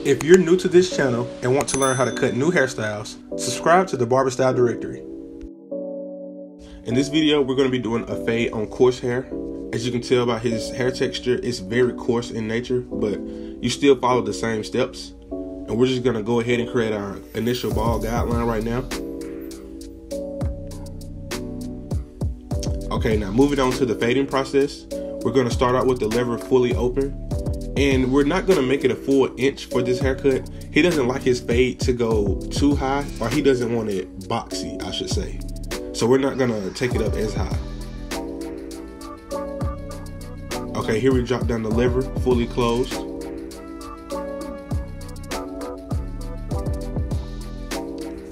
If you're new to this channel and want to learn how to cut new hairstyles, subscribe to the Barber Style Directory. In this video, we're going to be doing a fade on coarse hair. As you can tell by his hair texture, it's very coarse in nature, but you still follow the same steps. And we're just going to go ahead and create our initial ball guideline right now. Okay, now moving on to the fading process, we're going to start out with the lever fully open. And we're not going to make it a full inch for this haircut. He doesn't like his fade to go too high, or he doesn't want it boxy, I should say. So we're not going to take it up as high. Okay, here we drop down the lever, fully closed.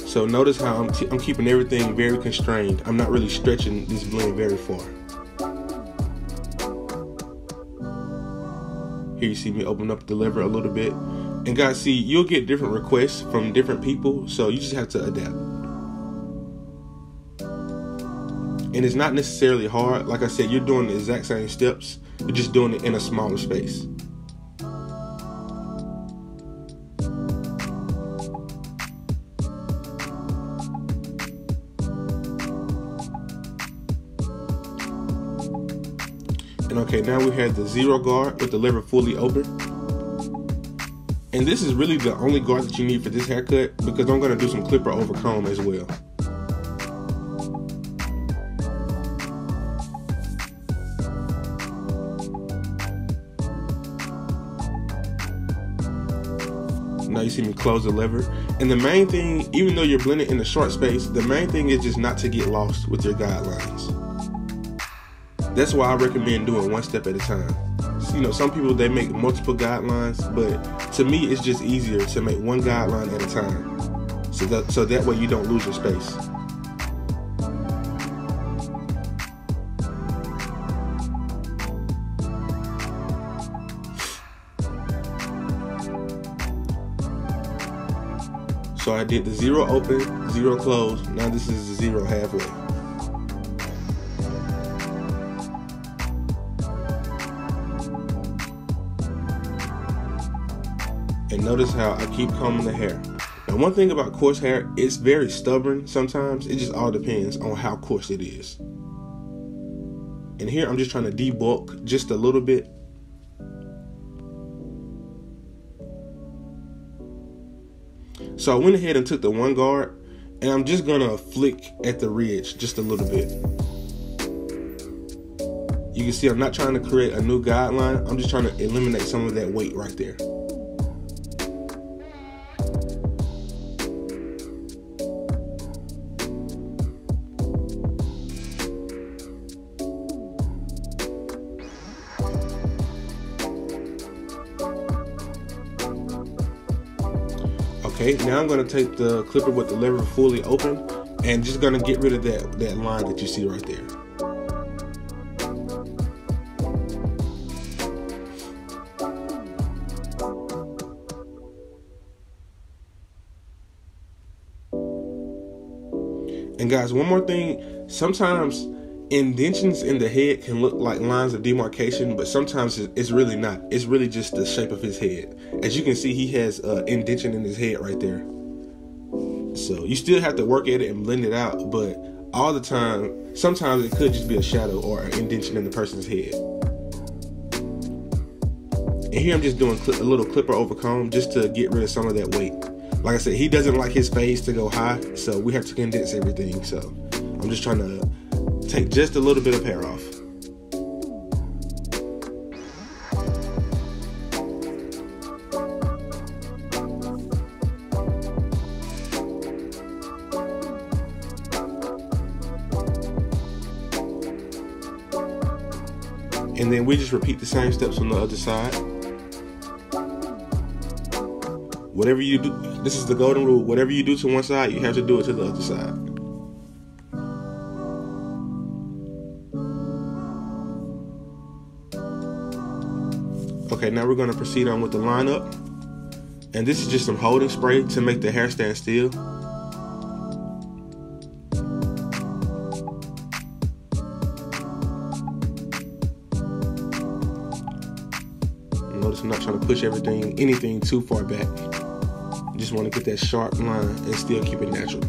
So notice how I'm keeping everything very constrained. I'm not really stretching this blend very far. Here you see me open up the lever a little bit. And guys, see, you'll get different requests from different people, so you just have to adapt. And it's not necessarily hard. Like I said, you're doing the exact same steps. You're just doing it in a smaller space. And okay, now we have the zero guard with the lever fully open. And this is really the only guard that you need for this haircut, because I'm going to do some clipper over comb as well. Now you see me close the lever. And the main thing, even though you're blending in a short space, the main thing is just not to get lost with your guidelines. That's why I recommend doing one step at a time. You know, some people, they make multiple guidelines, but to me, it's just easier to make one guideline at a time. So that way you don't lose your space. So I did the zero open, zero close. Now this is the zero halfway. And notice how I keep combing the hair. Now, one thing about coarse hair, it's very stubborn sometimes. It just all depends on how coarse it is. And here I'm just trying to debulk just a little bit. So I went ahead and took the one guard, and I'm just gonna flick at the ridge just a little bit. You can see I'm not trying to create a new guideline. I'm just trying to eliminate some of that weight right there. Okay, now I'm going to take the clipper with the lever fully open and just going to get rid of that line that you see right there. And guys, one more thing, sometimes indentions in the head can look like lines of demarcation, but sometimes it's really not. It's really just the shape of his head. As you can see, he has indentation in his head right there. So you still have to work at it and blend it out, but all the time, sometimes it could just be a shadow or an indentation in the person's head. And here I'm just doing a little clipper over comb just to get rid of some of that weight. Like I said, he doesn't like his fades to go high, so we have to condense everything. So I'm just trying to take just a little bit of hair off. And then we just repeat the same steps on the other side. Whatever you do, this is the golden rule. Whatever you do to one side, you have to do it to the other side. Okay, now we're going to proceed on with the lineup. And this is just some holding spray to make the hair stand still. Notice I'm not trying to push anything too far back. You just want to get that sharp line and still keep it natural.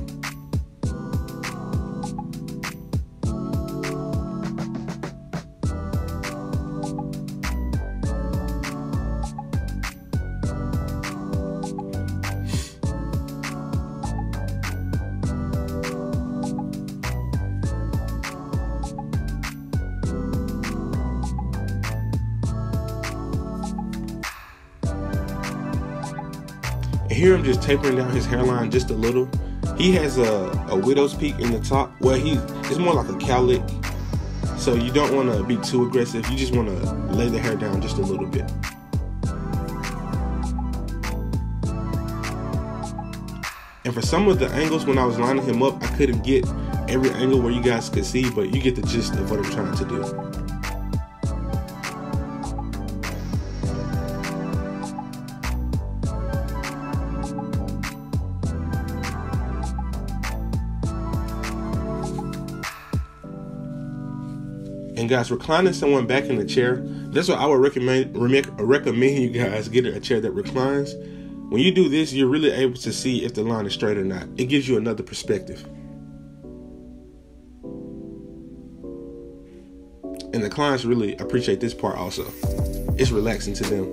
And here I'm just tapering down his hairline just a little. He has a widow's peak in the top. Well, it's more like a cowlick. So you don't want to be too aggressive. You just want to lay the hair down just a little bit. And for some of the angles when I was lining him up, I couldn't get every angle where you guys could see, but you get the gist of what I'm trying to do. And guys, reclining someone back in the chair, that's what I would recommend you guys getting a chair that reclines. When you do this, you're really able to see if the line is straight or not. It gives you another perspective. And the clients really appreciate this part also. It's relaxing to them.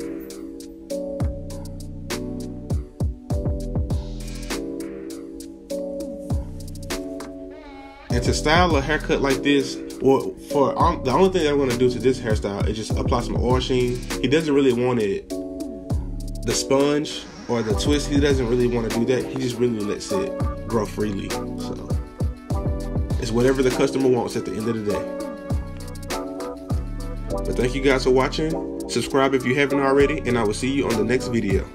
And to style a haircut like this, well, the only thing I'm going to do to this hairstyle is just apply some oil sheen. He doesn't really want the sponge or the twist. He doesn't really want to do that. He just really lets it grow freely. So it's whatever the customer wants at the end of the day. But thank you guys for watching. Subscribe if you haven't already, and I will see you on the next video.